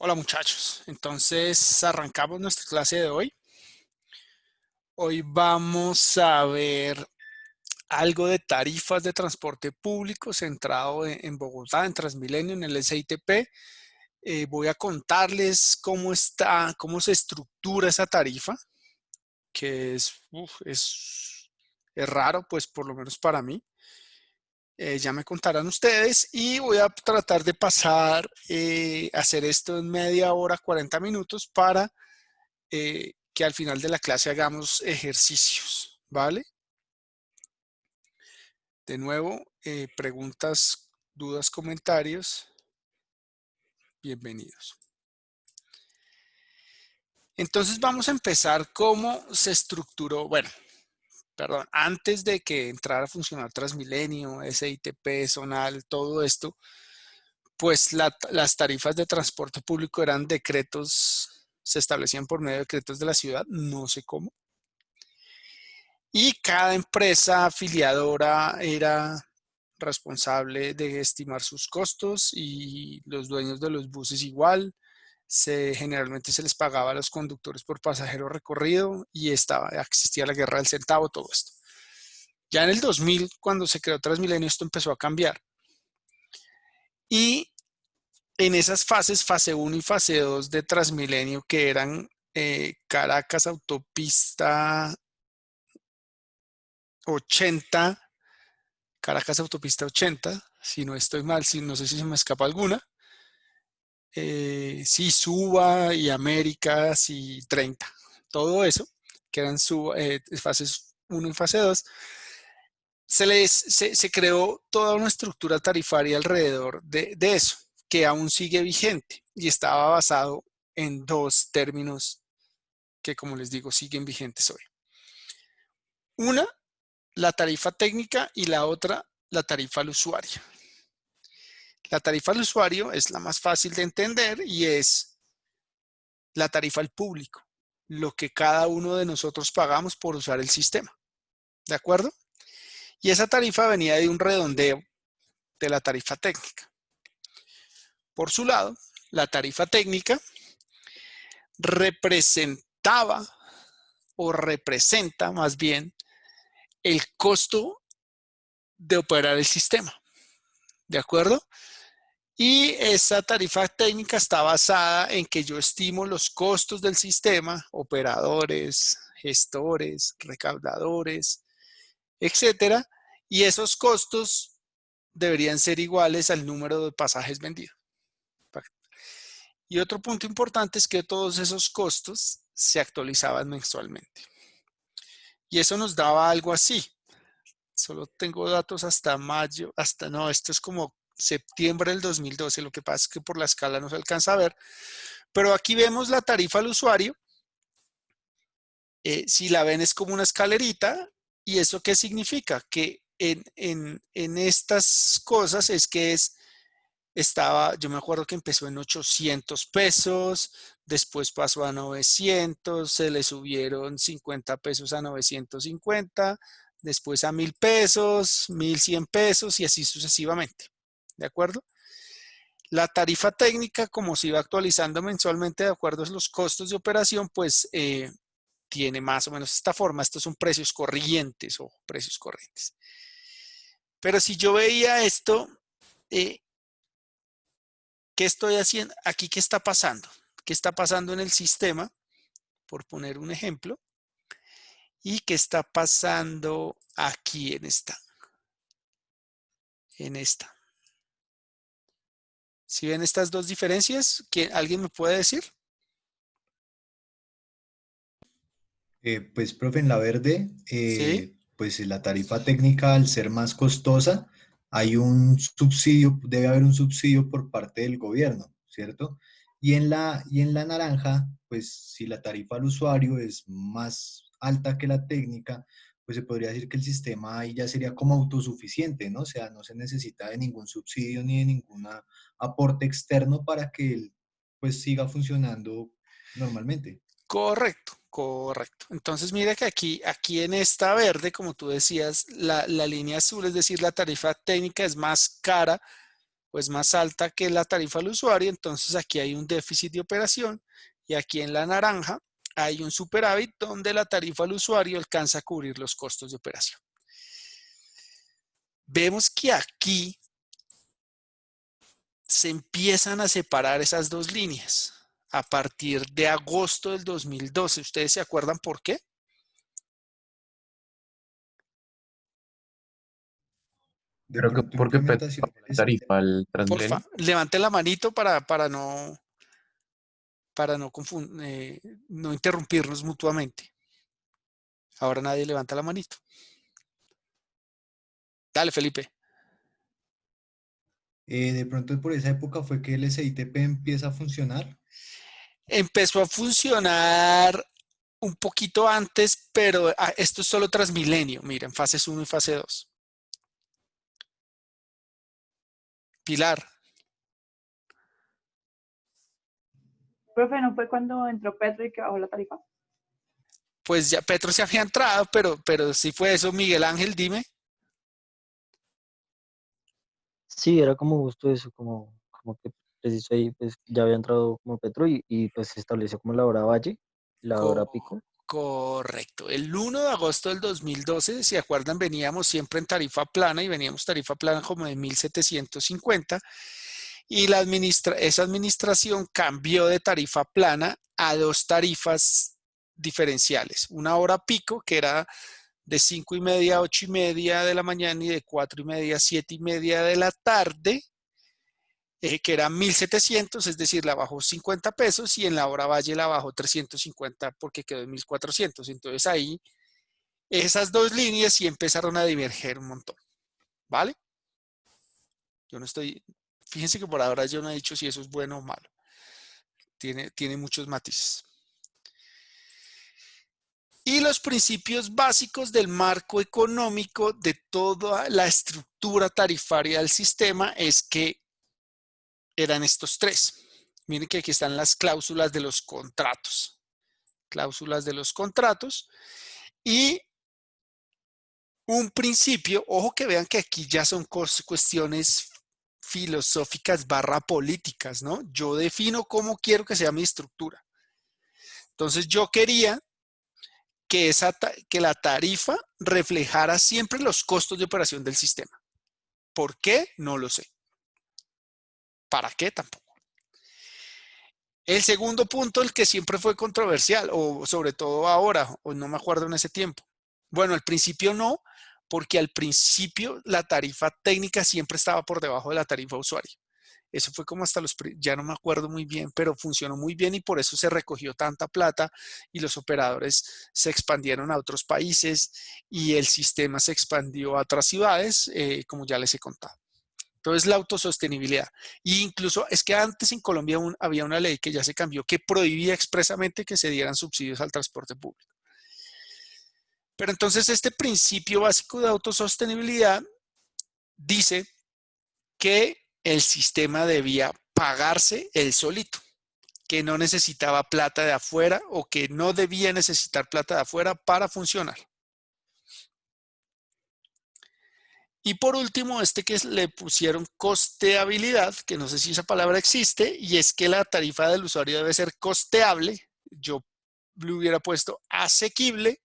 Hola muchachos, entonces arrancamos nuestra clase de hoy. Hoy vamos a ver algo de tarifas de transporte público centrado en Bogotá, en Transmilenio, en el SITP. Voy a contarles cómo se estructura esa tarifa, que es raro, pues por lo menos para mí. Ya me contarán ustedes y voy a tratar de hacer esto en media hora, 40 minutos para que al final de la clase hagamos ejercicios, ¿vale? De nuevo, preguntas, dudas, comentarios, bienvenidos. Entonces vamos a empezar cómo se estructuró, bueno, perdón, antes de que entrara a funcionar Transmilenio, SITP, Zonal, todo esto, pues las tarifas de transporte público eran decretos, se establecían por medio de decretos de la ciudad, no sé cómo. Y cada empresa afiliadora era responsable de estimar sus costos y los dueños de los buses igual. Generalmente se les pagaba a los conductores por pasajero recorrido y existía la guerra del centavo, todo esto. Ya en el 2000, cuando se creó Transmilenio, esto empezó a cambiar. Y en esas fases, fase 1 y fase 2 de Transmilenio, que eran Caracas Autopista 80, Caracas Autopista 80, si no estoy mal, no sé si se me escapa alguna. Sí, Suba y Américas y 30. Todo eso, que eran fases 1 y fase 2, se creó toda una estructura tarifaria alrededor de eso, que aún sigue vigente y estaba basado en dos términos que, como les digo, siguen vigentes hoy. Una, la tarifa técnica y la otra, la tarifa al usuario. La tarifa al usuario es la más fácil de entender y es la tarifa al público, lo que cada uno de nosotros pagamos por usar el sistema. ¿De acuerdo? Y esa tarifa venía de un redondeo de la tarifa técnica. Por su lado, la tarifa técnica representaba o representa más bien el costo de operar el sistema. ¿De acuerdo? Y esa tarifa técnica está basada en que yo estimo los costos del sistema, operadores, gestores, recaudadores, etcétera, y esos costos deberían ser iguales al número de pasajes vendidos. Y otro punto importante es que todos esos costos se actualizaban mensualmente. Y eso nos daba algo así. Solo tengo datos hasta mayo, no, esto es como septiembre del 2012, lo que pasa es que por la escala no se alcanza a ver, pero aquí vemos la tarifa al usuario. Si la ven es como una escalerita, ¿y eso qué significa? Que en estas cosas es que yo me acuerdo que empezó en 800 pesos, después pasó a 900, se le subieron 50 pesos a 950, después a 1000 pesos, 1100 pesos y así sucesivamente. ¿De acuerdo? La tarifa técnica, como se iba actualizando mensualmente de acuerdo a los costos de operación, pues tiene más o menos esta forma. Estos son precios corrientes o precios corrientes. Pero si yo veía esto, eh, ¿qué estoy haciendo? Aquí, ¿qué está pasando? ¿Qué está pasando en el sistema? Por poner un ejemplo. ¿Y qué está pasando aquí en esta? En esta. ¿Si ven estas dos diferencias? ¿Alguien me puede decir? Pues, profe, en la verde, Sí. pues la tarifa técnica, al ser más costosa, hay un subsidio, debe haber un subsidio por parte del gobierno, ¿cierto? Y en la naranja, pues si la tarifa al usuario es más alta que la técnica, pues se podría decir que el sistema ahí ya sería como autosuficiente, ¿no? O sea, no se necesita de ningún subsidio ni de ningún aporte externo para que él, pues, siga funcionando normalmente. Correcto, correcto. Entonces mira que aquí en esta verde, como tú decías, la línea azul, es decir, la tarifa técnica es más cara pues más alta que la tarifa al usuario, entonces aquí hay un déficit de operación y aquí en la naranja hay un superávit donde la tarifa al usuario alcanza a cubrir los costos de operación. Vemos que aquí se empiezan a separar esas dos líneas a partir de agosto del 2012. ¿Ustedes se acuerdan por qué? De Creo que pronto porque Petro implementación bajó la del tarifa sistema. al Porfa, Transmilenio. levante la manito no interrumpirnos mutuamente. Ahora nadie levanta la manito. Dale, Felipe. De pronto por esa época fue que el SITP empieza a funcionar. Empezó a funcionar un poquito antes, pero esto es solo Transmilenio. Miren, fases 1 y fase 2. Pilar, Profe, ¿no fue cuando entró Petro y que bajó la tarifa? pues ya Petro se había entrado, pero sí fue eso. Miguel Ángel, dime. Sí, era como justo eso, como que preciso ahí, pues ya había entrado como Petro y pues se estableció como la hora valle, la hora Co- pico. Correcto. El 1 de agosto del 2012, si acuerdan, veníamos siempre en tarifa plana y veníamos tarifa plana como de 1.750 y esa administración cambió de tarifa plana a dos tarifas diferenciales. Una hora pico, que era de 5:30 a 8:30 de la mañana y de 4:30 a 7:30 de la tarde, que era 1.700, es decir, la bajó 50 pesos y en la hora valle la bajó 350 porque quedó en 1.400. Entonces ahí esas dos líneas sí empezaron a diverger un montón, ¿vale? Yo no estoy, fíjense que por ahora yo no he dicho si eso es bueno o malo. Tiene muchos matices. Y los principios básicos del marco económico de toda la estructura tarifaria del sistema es que eran estos tres. Miren que aquí están las cláusulas de los contratos. Cláusulas de los contratos. Y un principio, ojo que vean que aquí ya son cuestiones filosóficas barra políticas, ¿no? Yo defino cómo quiero que sea mi estructura. Entonces yo quería que la tarifa reflejara siempre los costos de operación del sistema. ¿Por qué? No lo sé. ¿Para qué? Tampoco. El segundo punto, el que siempre fue controversial, o sobre todo ahora, o no me acuerdo en ese tiempo. Bueno, al principio no, porque al principio la tarifa técnica siempre estaba por debajo de la tarifa usuario. Eso fue como hasta ya no me acuerdo muy bien, pero funcionó muy bien y por eso se recogió tanta plata y los operadores se expandieron a otros países y el sistema se expandió a otras ciudades, como ya les he contado. Entonces, la autosostenibilidad. E incluso es que antes en Colombia había una ley que ya se cambió que prohibía expresamente que se dieran subsidios al transporte público. Pero entonces este principio básico de autosostenibilidad dice que el sistema debía pagarse él solito, que no necesitaba plata de afuera o que no debía necesitar plata de afuera para funcionar. Y por último, que le pusieron costeabilidad, que no sé si esa palabra existe, y es que la tarifa del usuario debe ser costeable. Yo le hubiera puesto asequible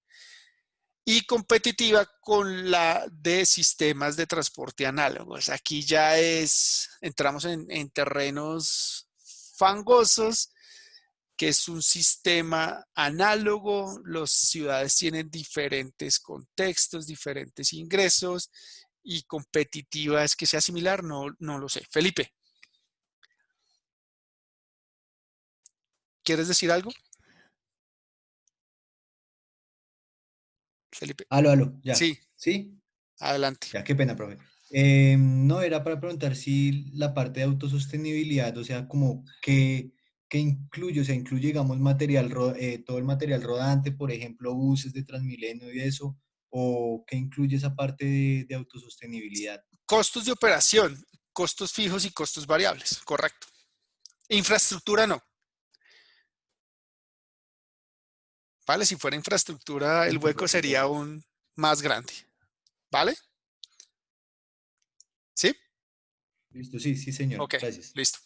y competitiva con la de sistemas de transporte análogos. Aquí ya entramos en terrenos fangosos, que es un sistema análogo. Las ciudades tienen diferentes contextos, diferentes ingresos y competitiva es que sea similar, no lo sé. Felipe, ¿quieres decir algo? Felipe, Aló, ya. sí, ¿Sí? adelante. Ya, qué pena, profe. No, era para preguntar si la parte de autosostenibilidad, o sea, como que incluye, o sea, incluye, digamos, todo el material rodante, por ejemplo, buses de Transmilenio y eso, o qué incluye esa parte de autosostenibilidad. Costos de operación, costos fijos y costos variables, correcto. Infraestructura no. ¿Vale? Si fuera infraestructura, el Listo, hueco profe, sería gracias. aún más grande. ¿Vale? ¿Sí? Listo, sí, sí, señor. Ok, Gracias. listo.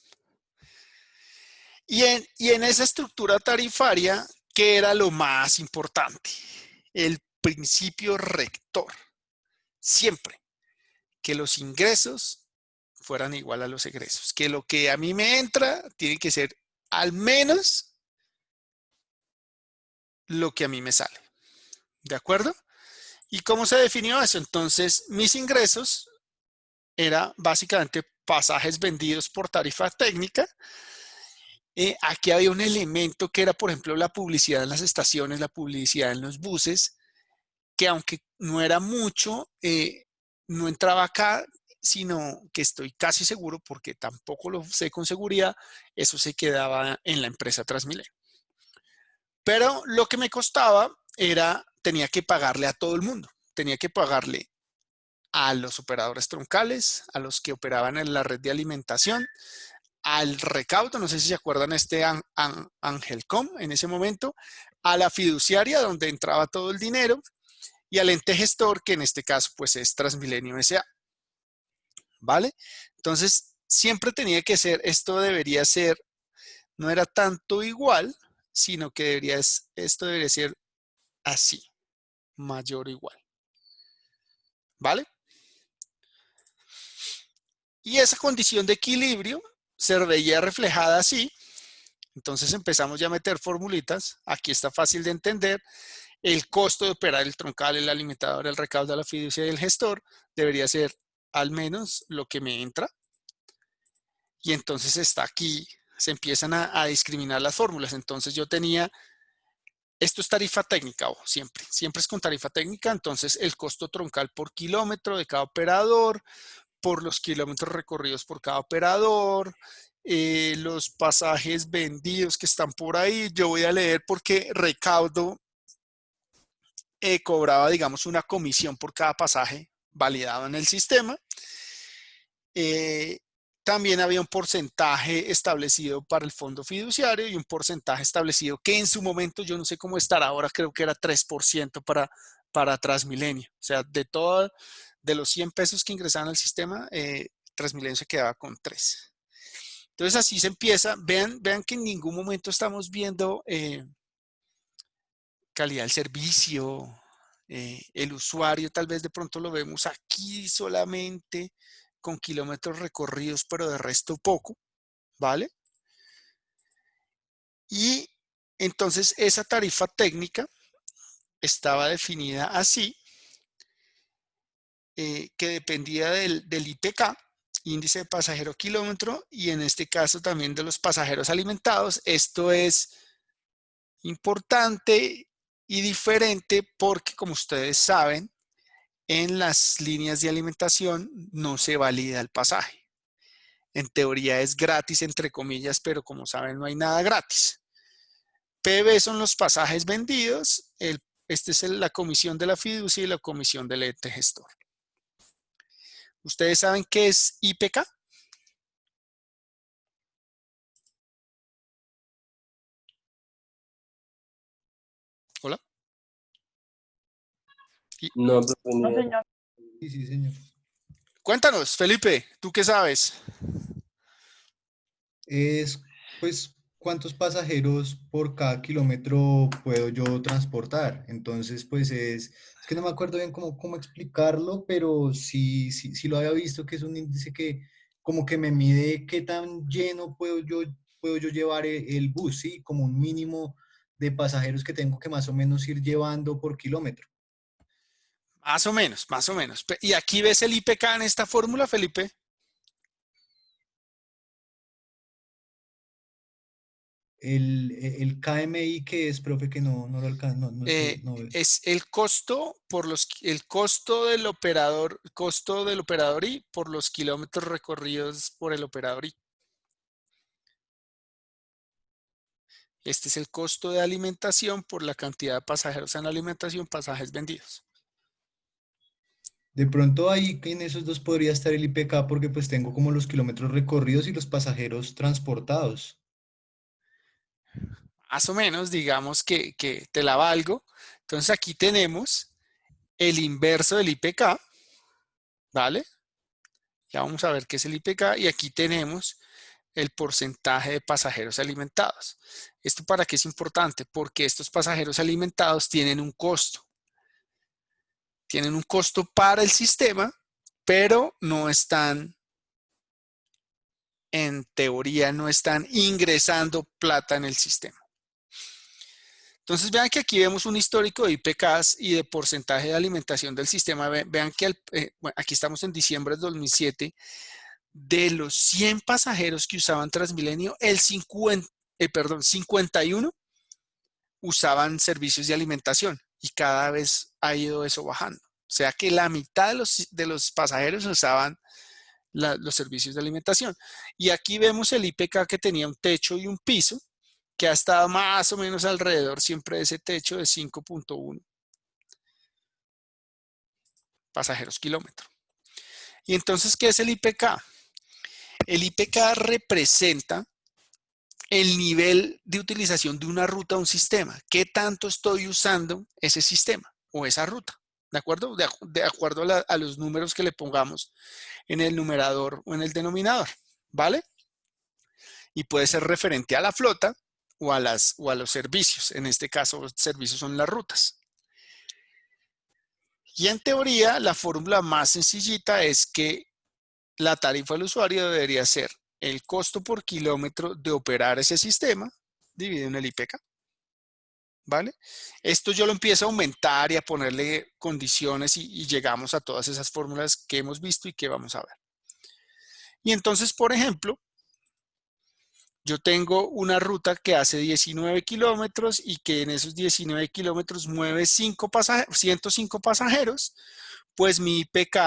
Y en esa estructura tarifaria, ¿qué era lo más importante? El principio rector. Siempre que los ingresos fueran igual a los egresos. Que lo que a mí me entra tiene que ser al menos lo que a mí me sale. ¿De acuerdo? ¿Y cómo se definió eso? Entonces, mis ingresos era básicamente pasajes vendidos por tarifa técnica. Aquí había un elemento que era, por ejemplo, la publicidad en las estaciones, la publicidad en los buses, que aunque no era mucho, no entraba acá, sino que estoy casi seguro, porque tampoco lo sé con seguridad, eso se quedaba en la empresa Transmilenio. Pero lo que me costaba era, tenía que pagarle a todo el mundo, tenía que pagarle a los operadores troncales, a los que operaban en la red de alimentación, al recaudo, no sé si se acuerdan Angelcom en ese momento, a la fiduciaria donde entraba todo el dinero y al ente gestor, que en este caso pues es Transmilenio S.A. ¿Vale? Entonces, siempre tenía que ser, esto debería ser, no era tanto igual, sino que esto debería ser así, mayor o igual. ¿Vale? Y esa condición de equilibrio se veía reflejada así. Entonces empezamos ya a meter formulitas. Aquí está fácil de entender. El costo de operar el troncal, el alimentador, el recaudo, la fiducia y el gestor debería ser al menos lo que me entra. Y entonces está aquí, se empiezan a discriminar las fórmulas. Entonces yo tenía, esto es tarifa técnica, siempre es con tarifa técnica. Entonces el costo troncal por kilómetro de cada operador, por los kilómetros recorridos por cada operador, los pasajes vendidos que están por ahí. Yo voy a leer porque recaudo cobraba, digamos, una comisión por cada pasaje validado en el sistema. También había un porcentaje establecido para el fondo fiduciario y un porcentaje establecido que en su momento, yo no sé cómo estará ahora, creo que era 3% para Transmilenio. O sea, de los 100 pesos que ingresaban al sistema, Transmilenio se quedaba con 3. Entonces así se empieza. Vean que en ningún momento estamos viendo calidad del servicio, el usuario tal vez de pronto lo vemos aquí solamente con kilómetros recorridos, pero de resto poco, ¿vale? Y entonces esa tarifa técnica estaba definida así, que dependía del IPK, índice de pasajero kilómetro, y en este caso también de los pasajeros alimentados. Esto es importante y diferente porque, como ustedes saben, en las líneas de alimentación no se valida el pasaje. En teoría es gratis, entre comillas, pero como saben, no hay nada gratis. PB son los pasajes vendidos. Esta es la comisión de la fiducia y la comisión del ente gestor. ¿Ustedes saben qué es IPK? Hola. No, profe, ni No, idea. señor. Sí, sí, señor. Cuéntanos, Felipe, ¿tú qué sabes? Es, pues, ¿cuántos pasajeros por cada kilómetro puedo yo transportar? Entonces, pues es que no me acuerdo bien cómo explicarlo, pero sí lo había visto que es un índice que como que me mide qué tan lleno puedo yo llevar el bus, ¿sí? Como un mínimo de pasajeros que tengo que más o menos ir llevando por kilómetro. Más o menos, más o menos. ¿Y aquí ves el IPK en esta fórmula, Felipe? El KMI que es, profe, que no lo alcanza, no veo. Es el costo el costo del operador I por los kilómetros recorridos por el operador I. Este es el costo de alimentación por la cantidad de pasajeros en alimentación, pasajes vendidos. De pronto ahí en esos dos podría estar el IPK porque pues tengo como los kilómetros recorridos y los pasajeros transportados. Más o menos, digamos que te la valgo. Entonces aquí tenemos el inverso del IPK, ¿vale? Ya vamos a ver qué es el IPK y aquí tenemos el porcentaje de pasajeros alimentados. ¿Esto para qué es importante? Porque estos pasajeros alimentados tienen un costo. Tienen un costo para el sistema, pero no están, en teoría, no están ingresando plata en el sistema. Entonces vean que aquí vemos un histórico de IPKs y de porcentaje de alimentación del sistema. Vean que bueno, aquí estamos en diciembre de 2007. De los 100 pasajeros que usaban Transmilenio, el 51 usaban servicios de alimentación y cada vez ha ido eso bajando. O sea que la mitad de los pasajeros usaban los servicios de alimentación. Y aquí vemos el IPK que tenía un techo y un piso, que ha estado más o menos alrededor siempre de ese techo de 5.1 pasajeros kilómetro. Y entonces, ¿qué es el IPK? El IPK representa el nivel de utilización de una ruta o un sistema. ¿Qué tanto estoy usando ese sistema o esa ruta? ¿De acuerdo? De acuerdo a los números que le pongamos en el numerador o en el denominador. ¿Vale? Y puede ser referente a la flota o a los servicios. En este caso, los servicios son las rutas. Y en teoría, la fórmula más sencillita es que la tarifa del usuario debería ser el costo por kilómetro de operar ese sistema dividido en el IPK. ¿Vale? Esto yo lo empiezo a aumentar y a ponerle condiciones y llegamos a todas esas fórmulas que hemos visto y que vamos a ver. Y entonces, por ejemplo, yo tengo una ruta que hace 19 kilómetros y que en esos 19 kilómetros mueve 105 pasajeros, pues mi IPK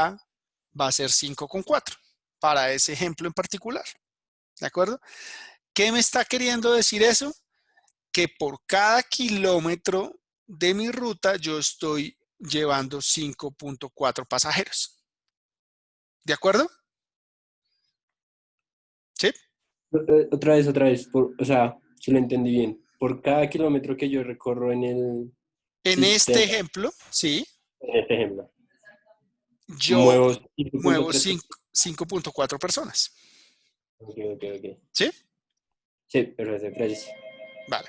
va a ser 5,4 para ese ejemplo en particular. ¿De acuerdo? ¿Qué me está queriendo decir eso? Que por cada kilómetro de mi ruta yo estoy llevando 5.4 pasajeros. ¿De acuerdo? ¿Sí? Otra vez, o sea, si lo entendí bien, por cada kilómetro que yo recorro en el En este sistema, ejemplo, sí, en este ejemplo, yo muevo muevo 5.3. 5.4 personas. Ok. ¿Sí? Sí, perfecto, gracias. Vale.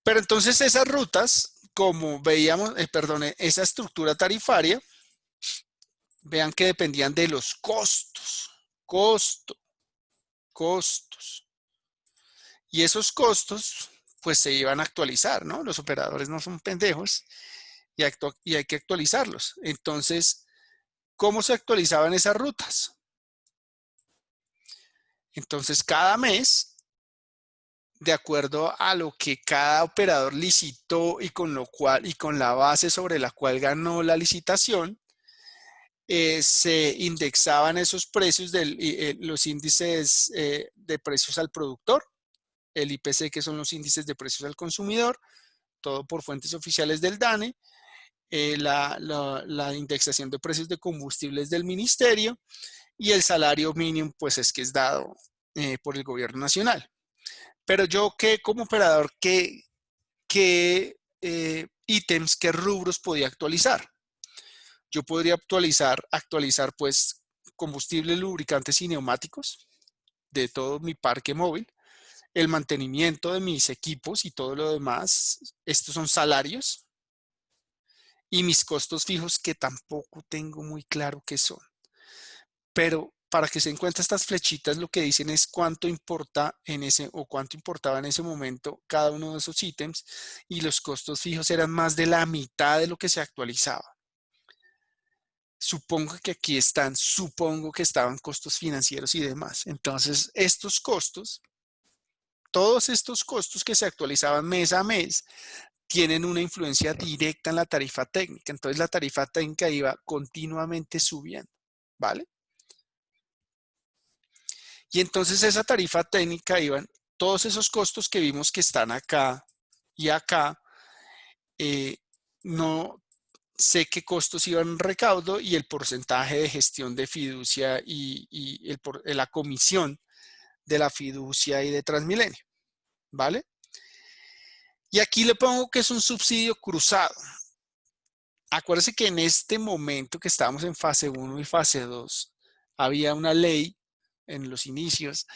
Pero entonces esas rutas, como veíamos, esa estructura tarifaria, vean que dependían de los costos. Costos. Y esos costos, pues se iban a actualizar, ¿no? Los operadores no son pendejos y hay que actualizarlos. Entonces, ¿cómo se actualizaban esas rutas? Entonces, cada mes, de acuerdo a lo que cada operador licitó y con la base sobre la cual ganó la licitación, se indexaban esos precios, los índices de precios al productor, el IPC, que son los índices de precios al consumidor, todo por fuentes oficiales del DANE, la indexación de precios de combustibles del ministerio y el salario mínimo, pues es que es dado por el gobierno nacional. Pero yo, como operador, ¿qué ítems, qué rubros podía actualizar? Yo podría actualizar pues combustibles, lubricantes y neumáticos de todo mi parque móvil, el mantenimiento de mis equipos y todo lo demás. Estos son salarios y mis costos fijos que tampoco tengo muy claro qué son. Pero para que se den cuenta, estas flechitas lo que dicen es cuánto importa cuánto importaba en ese momento cada uno de esos ítems, y los costos fijos eran más de la mitad de lo que se actualizaba. Supongo que aquí supongo que estaban costos financieros y demás. Entonces, estos costos, todos estos costos que se actualizaban mes a mes, tienen una influencia directa en la tarifa técnica. Entonces, la tarifa técnica iba continuamente subiendo, ¿vale? Y entonces esa tarifa técnica iban todos esos costos que vimos que están acá y acá. No sé qué costos iban en recaudo y el porcentaje de gestión de fiducia y la comisión de la fiducia y de Transmilenio, ¿vale? Y aquí le pongo que es un subsidio cruzado. Acuérdese que en este momento que estábamos en fase 1 y fase 2, había una ley en los inicios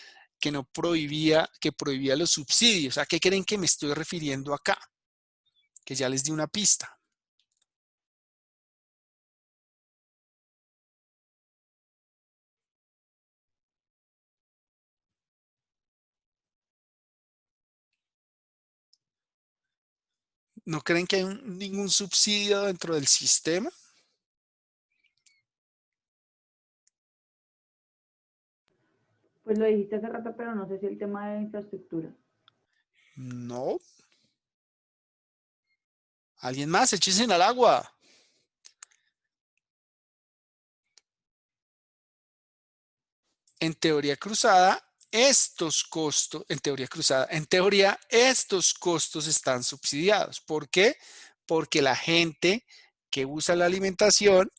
que no prohibía, que prohibía los subsidios. ¿A qué creen que me estoy refiriendo acá? Que ya les di una pista. ¿No creen que hay ningún subsidio dentro del sistema? Pues lo dijiste hace rato, pero no sé si el tema de infraestructura. No. ¿Alguien más? Échense al agua. En teoría cruzada, estos costos, en teoría, estos costos están subsidiados. ¿Por qué? Porque la gente que usa la alimentación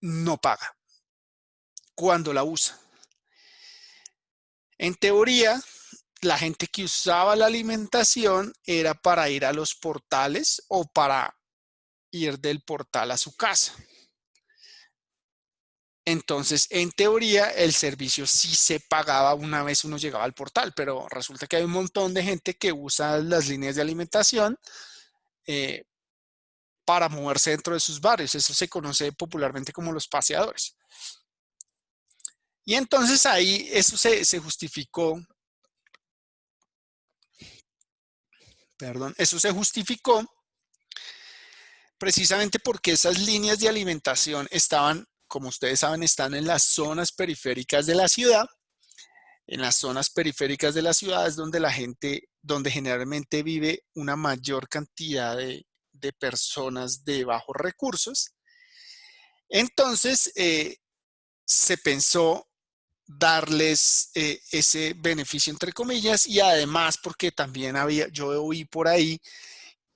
no paga cuando la usa. En teoría, la gente que usaba la alimentación era para ir a los portales o para ir del portal a su casa. Entonces, en teoría, el servicio sí se pagaba una vez uno llegaba al portal, pero resulta que hay un montón de gente que usa las líneas de alimentación para moverse dentro de sus barrios. Eso se conoce popularmente como los paseadores. Y entonces ahí eso se justificó, eso se justificó precisamente porque esas líneas de alimentación estaban, como ustedes saben, están en las zonas periféricas de la ciudad. En las zonas periféricas de la ciudad es donde la gente, donde generalmente vive una mayor cantidad de personas de bajos recursos. Entonces, se pensó darles ese beneficio entre comillas y además porque también había, yo oí por ahí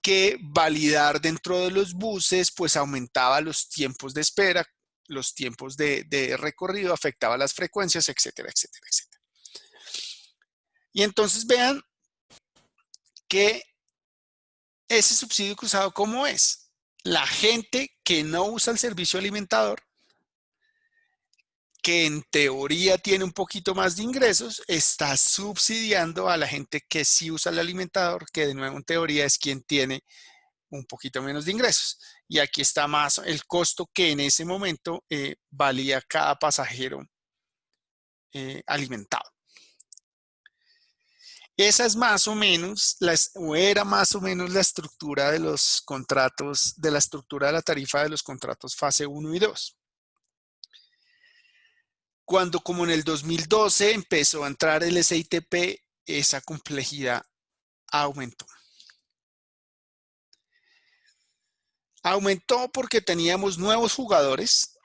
que validar dentro de los buses pues aumentaba los tiempos de espera, los tiempos de recorrido, afectaba las frecuencias, etcétera, etcétera, etcétera. Y entonces vean que ese subsidio cruzado, ¿cómo es? La gente que no usa el servicio alimentador, que en teoría tiene un poquito más de ingresos, está subsidiando a la gente que sí usa el alimentador, que de nuevo en teoría es quien tiene un poquito menos de ingresos. Y aquí está más el costo que en ese momento valía cada pasajero alimentado. Esa es más o menos, o era más o menos la estructura de los contratos, de la estructura de la tarifa de los contratos fase 1 y 2. Cuando como en el 2012 empezó a entrar el SITP, esa complejidad aumentó. Aumentó porque teníamos nuevos jugadores,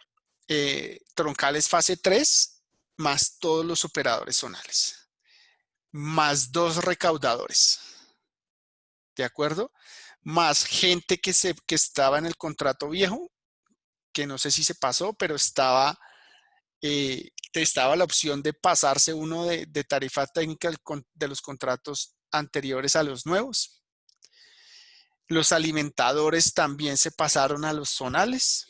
troncales fase 3, más todos los operadores zonales, más 2 recaudadores, ¿de acuerdo? Más gente que estaba en el contrato viejo, que no sé si se pasó, pero estaba la opción de pasarse uno de tarifa técnica de los contratos anteriores a los nuevos. Los alimentadores también se pasaron a los zonales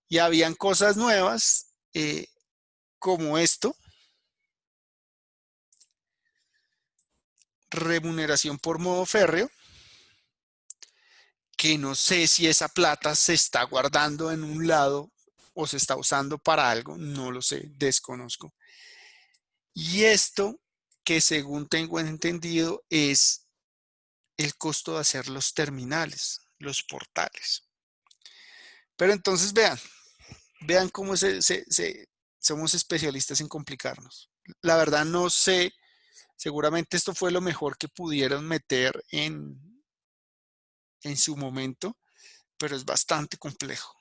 y habían cosas nuevas como esto, remuneración por modo férreo, que no sé si esa plata se está guardando en un lado o se está usando para algo, no lo sé, desconozco. Y esto, que según tengo entendido, es el costo de hacer los terminales, los portales. Pero entonces vean cómo somos especialistas en complicarnos. La verdad no sé, seguramente esto fue lo mejor que pudieron meter en su momento, pero es bastante complejo.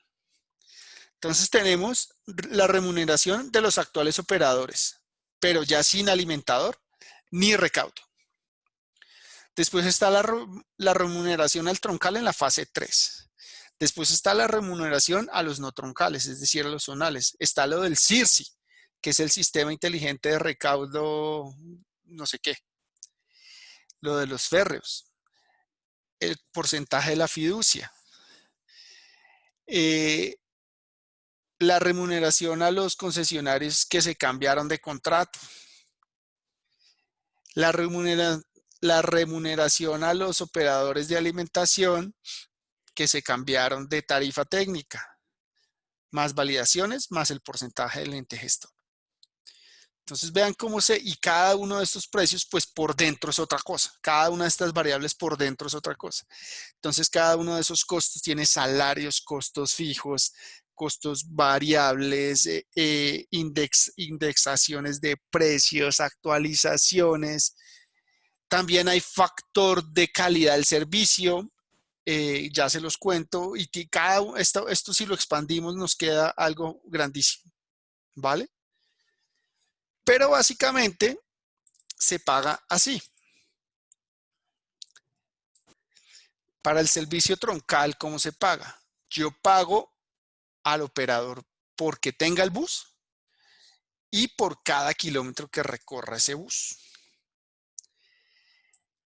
Entonces tenemos la remuneración de los actuales operadores, pero ya sin alimentador ni recaudo. Después está la remuneración al troncal en la fase 3. Después está la remuneración a los no troncales, es decir, a los zonales. Está lo del CIRSI, que es el Sistema Inteligente de Recaudo, no sé qué. Lo de los férreos. El porcentaje de la fiducia. La remuneración a los concesionarios que se cambiaron de contrato. La remuneración a los operadores de alimentación que se cambiaron de tarifa técnica, más validaciones, más el porcentaje del ente gestor. Entonces vean cómo y cada uno de estos precios, pues por dentro es otra cosa. Cada una de estas variables por dentro es otra cosa. Entonces cada uno de esos costos tiene salarios, costos fijos, costos variables, indexaciones de precios, actualizaciones. También hay factor de calidad del servicio. Ya se los cuento. Y esto si lo expandimos nos queda algo grandísimo. ¿Vale? Pero básicamente se paga así. Para el servicio troncal, ¿cómo se paga? Yo pago al operador porque tenga el bus y por cada kilómetro que recorra ese bus.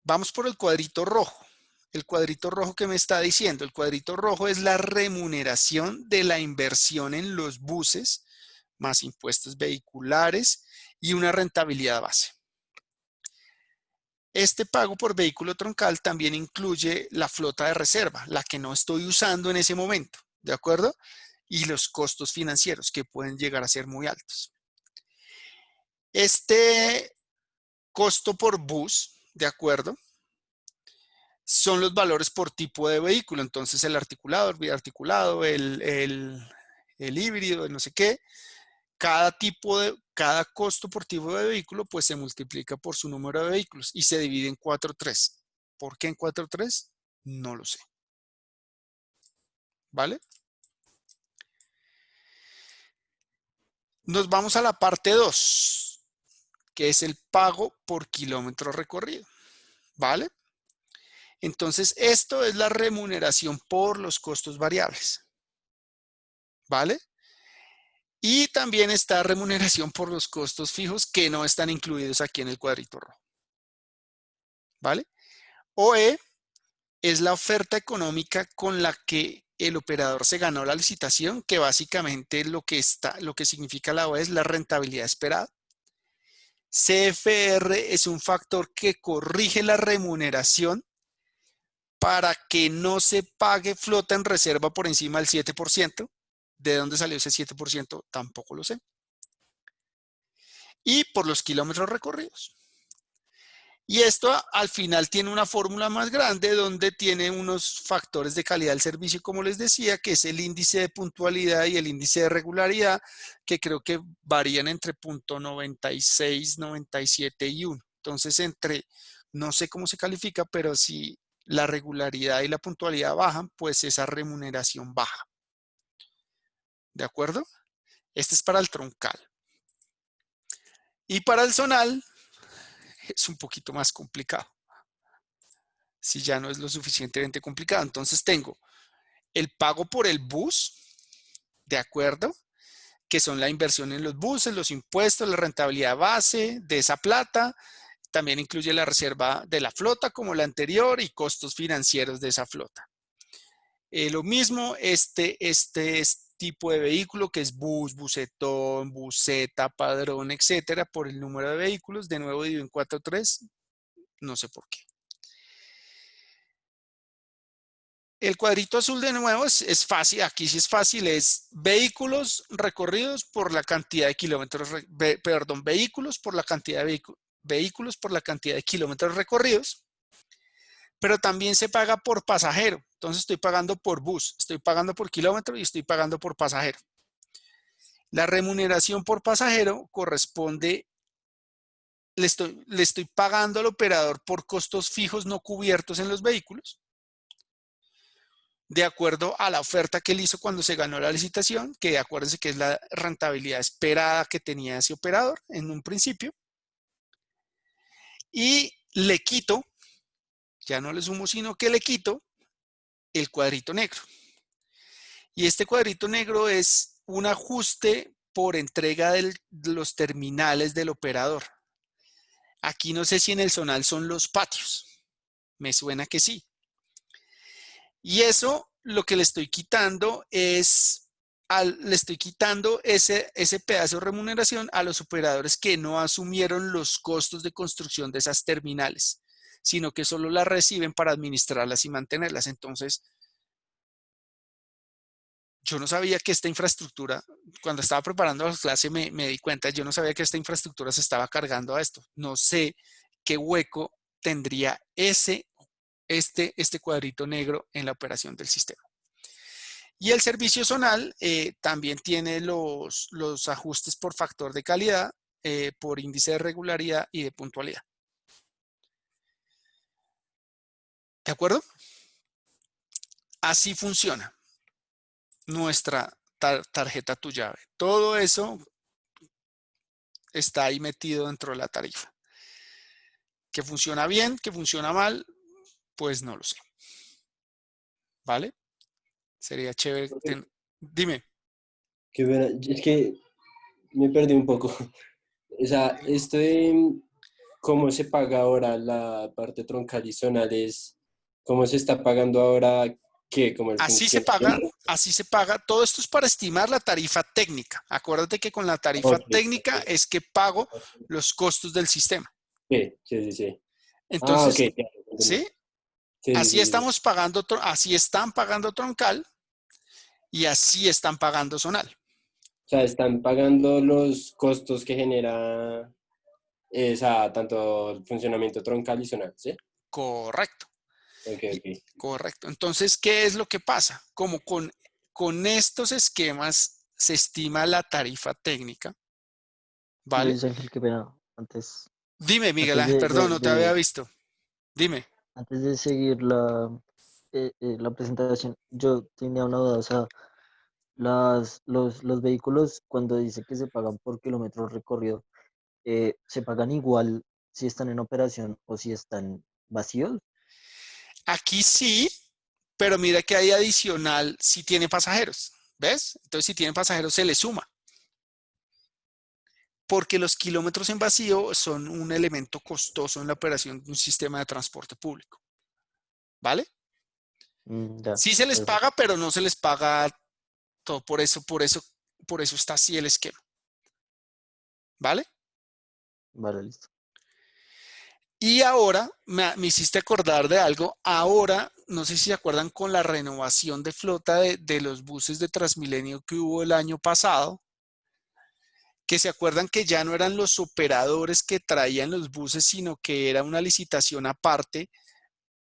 Vamos por el cuadrito rojo. El cuadrito rojo que me está diciendo, el cuadrito rojo es la remuneración de la inversión en los buses más impuestos vehiculares y una rentabilidad base. Este pago por vehículo troncal también incluye la flota de reserva, la que no estoy usando en ese momento, ¿de acuerdo? Y los costos financieros que pueden llegar a ser muy altos. Este costo por bus, ¿de acuerdo? Son los valores por tipo de vehículo. Entonces el articulado, el biarticulado, el híbrido, no sé qué. Cada costo por tipo de vehículo pues se multiplica por su número de vehículos y se divide en 4-3. ¿Por qué en 4-3? No lo sé. ¿Vale? Nos vamos a la parte 2, que es el pago por kilómetro recorrido. ¿Vale? Entonces, esto es la remuneración por los costos variables. ¿Vale? Y también está remuneración por los costos fijos que no están incluidos aquí en el cuadrito rojo. ¿Vale? OE es la oferta económica con la que el operador se ganó la licitación, que básicamente lo que significa la OE es la rentabilidad esperada. CFR es un factor que corrige la remuneración para que no se pague flota en reserva por encima del 7%. ¿De dónde salió ese 7%? Tampoco lo sé. Y por los kilómetros recorridos. Y esto al final tiene una fórmula más grande donde tiene unos factores de calidad del servicio, como les decía, que es el índice de puntualidad y el índice de regularidad, que creo que varían entre 0.96, 97 y 1. Entonces, no sé cómo se califica, pero si la regularidad y la puntualidad bajan, pues esa remuneración baja. ¿De acuerdo? Este es para el troncal. Y para el zonal es un poquito más complicado. Si ya no es lo suficientemente complicado. Entonces tengo el pago por el bus, ¿de acuerdo? Que son la inversión en los buses, los impuestos, la rentabilidad base de esa plata. También incluye la reserva de la flota como la anterior y costos financieros de esa flota. Lo mismo, este tipo de vehículo que es bus, busetón, buseta, padrón, etcétera, por el número de vehículos. De nuevo divido en 4-3, no sé por qué. El cuadrito azul de nuevo es fácil, aquí sí es fácil, es vehículos recorridos por la cantidad de kilómetros, vehículos por la cantidad de vehículos por la cantidad de kilómetros recorridos, pero también se paga por pasajero. Entonces estoy pagando por bus, estoy pagando por kilómetro y estoy pagando por pasajero. La remuneración por pasajero corresponde, le estoy pagando al operador por costos fijos no cubiertos en los vehículos, de acuerdo a la oferta que él hizo cuando se ganó la licitación, que acuérdense que es la rentabilidad esperada que tenía ese operador en un principio. Y le quito, ya no le sumo, sino que le quito el cuadrito negro. Y este cuadrito negro es un ajuste por entrega de los terminales del operador. Aquí no sé si en el zonal son los patios. Me suena que sí. Y eso lo que le estoy quitando es, le estoy quitando ese pedazo de remuneración a los operadores que no asumieron los costos de construcción de esas terminales, sino que solo las reciben para administrarlas y mantenerlas. Entonces, yo no sabía que esta infraestructura, cuando estaba preparando la clase me di cuenta, yo no sabía que esta infraestructura se estaba cargando a esto. No sé qué hueco tendría este cuadrito negro en la operación del sistema. Y el servicio zonal también tiene los ajustes por factor de calidad, por índice de regularidad y de puntualidad. ¿De acuerdo? Así funciona nuestra tarjeta tu llave. Todo eso está ahí metido dentro de la tarifa. ¿Que funciona bien? ¿Que funciona mal? Pues no lo sé. ¿Vale? Sería chévere. Dime. Qué buena. Es que me perdí un poco. O sea, esto de cómo se paga ahora la parte troncal y zonal es, cómo se está pagando ahora, ¿qué? Como el Así se paga, funcionamiento. así se paga. Todo esto es para estimar la tarifa técnica. Acuérdate que con la tarifa Ok, técnica es que pago los costos del sistema. sí, sí, sí, sí. Ah, ok, Entonces, claro, entendí. ¿sí? Sí, sí, Así sí, sí. estamos pagando, así están pagando troncal y así están pagando zonal. O sea, están pagando los costos que genera esa, tanto el funcionamiento troncal y zonal, ¿sí? Correcto. Ok, ok. Correcto. Entonces, ¿qué es lo que pasa? Como con estos esquemas se estima la tarifa técnica, ¿vale? Luis Ángel, qué pena. Dime, Miguel Antes Ángel, perdón, no te había visto. Dime. antes de seguir la presentación, yo tenía una duda. O sea, los vehículos, cuando dice que se pagan por kilómetros recorrido, ¿se pagan igual si están en operación o si están vacíos? Aquí sí, pero mira que hay adicional si tiene pasajeros, ¿ves? Entonces, si tiene pasajeros se le suma, porque los kilómetros en vacío son un elemento costoso en la operación de un sistema de transporte público, ¿vale? Ya, Sí se les perfecto. paga, pero no se les paga todo, por eso está así el esquema, ¿vale? Vale, listo. Y ahora me hiciste acordar de algo. Ahora, no sé si se acuerdan con la renovación de flota de los buses de Transmilenio que hubo el año pasado, que se acuerdan que ya no eran los operadores que traían los buses, sino que era una licitación aparte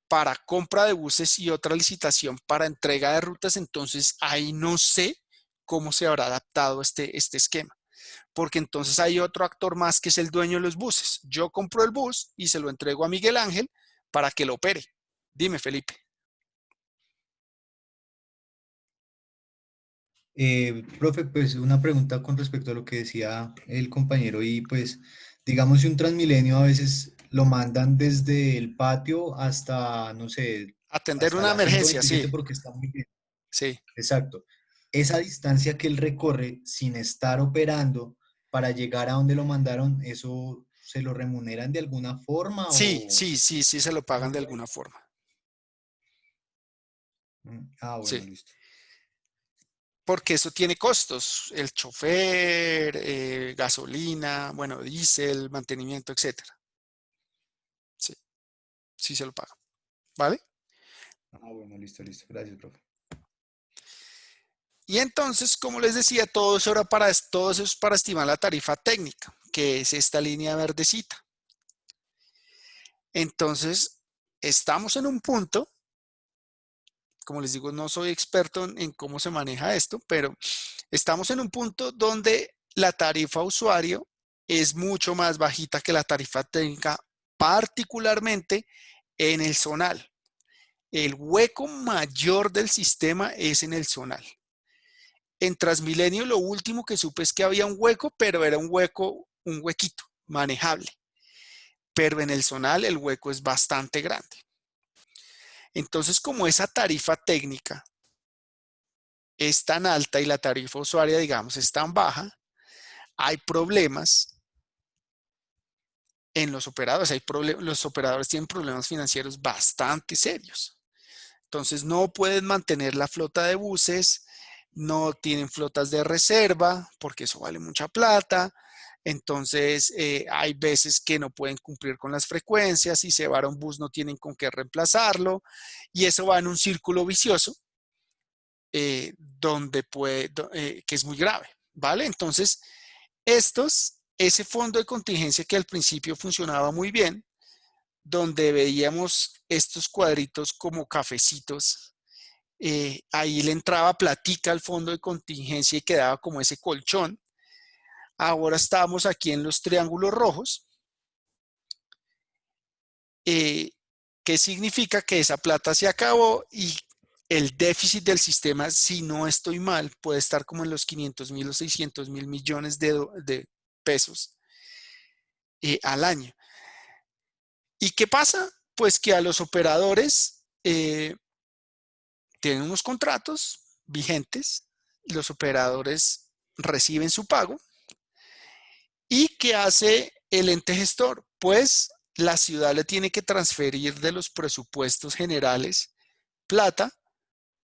para compra de buses y otra licitación para entrega de rutas. Entonces, ahí no sé cómo se habrá adaptado este esquema, porque entonces hay otro actor más que es el dueño de los buses. Yo compro el bus y se lo entrego a Miguel Ángel para que lo opere. Dime, Felipe. Profe, pues una pregunta con respecto a lo que decía el compañero y pues digamos si un Transmilenio a veces lo mandan desde el patio hasta, no sé, Atender hasta una la emergencia, sí, 127 porque está muy bien. sí. Exacto. Esa distancia que él recorre sin estar operando para llegar a donde lo mandaron, ¿eso se lo remuneran de alguna forma Sí, o sí, sí, sí se lo pagan cómo de fue? alguna forma. Bueno, Sí, listo. porque eso tiene costos, el chofer, gasolina, bueno, diésel, mantenimiento, etcétera. Sí, sí se lo pagan, ¿vale? Bueno, listo, listo. Gracias, profe. Y entonces, como les decía, todo eso es para estimar la tarifa técnica, que es esta línea verdecita. Entonces, estamos en un punto, como les digo, no soy experto en cómo se maneja esto, pero estamos en un punto donde la tarifa usuario es mucho más bajita que la tarifa técnica, particularmente en el zonal. El hueco mayor del sistema es en el zonal. En Transmilenio lo último que supe es que había un hueco, pero era un huequito, manejable. Pero en el zonal el hueco es bastante grande. Entonces, como esa tarifa técnica es tan alta y la tarifa usuaria, digamos, es tan baja, hay problemas en los operadores. Los operadores tienen problemas financieros bastante serios. Entonces no pueden mantener la flota de buses, no tienen flotas de reserva porque eso vale mucha plata. Entonces hay veces que no pueden cumplir con las frecuencias, si se va un bus no tienen con qué reemplazarlo y eso va en un círculo vicioso que es muy grave, ¿vale? Entonces ese fondo de contingencia que al principio funcionaba muy bien, donde veíamos estos cuadritos como cafecitos, ahí le entraba platica al fondo de contingencia y quedaba como ese colchón. Ahora estamos aquí en los triángulos rojos, que significa que esa plata se acabó y el déficit del sistema, si no estoy mal, puede estar como en los 500.000 o 600.000 millones de pesos al año. ¿Y qué pasa? Pues que a los operadores tienen unos contratos vigentes, los operadores reciben su pago. ¿Y qué hace el ente gestor? Pues la ciudad le tiene que transferir de los presupuestos generales plata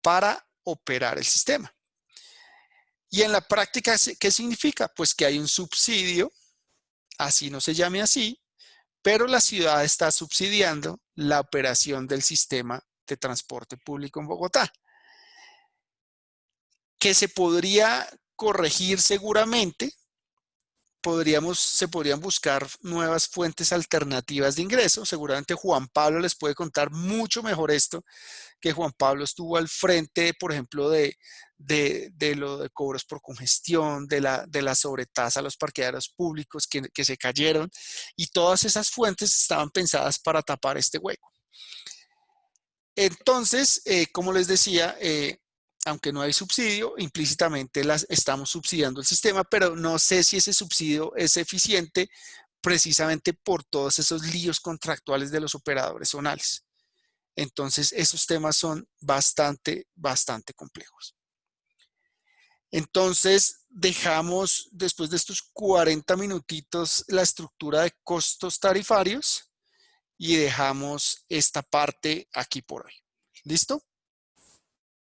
para operar el sistema. Y en la práctica, ¿qué significa? Pues que hay un subsidio, así no se llame así, pero la ciudad está subsidiando la operación del sistema de transporte público en Bogotá, que se podría corregir seguramente. Se podrían buscar nuevas fuentes alternativas de ingreso. Seguramente Juan Pablo les puede contar mucho mejor esto, que Juan Pablo estuvo al frente, por ejemplo, de lo de cobros por congestión, de la sobretasa a los parqueaderos públicos que se cayeron, y todas esas fuentes estaban pensadas para tapar este hueco. Entonces, como les decía, aunque no hay subsidio, implícitamente estamos subsidiando el sistema, pero no sé si ese subsidio es eficiente precisamente por todos esos líos contractuales de los operadores zonales. Entonces, esos temas son bastante complejos. Entonces, dejamos, después de estos 40 minutitos, la estructura de costos tarifarios y dejamos esta parte aquí por hoy. ¿Listo?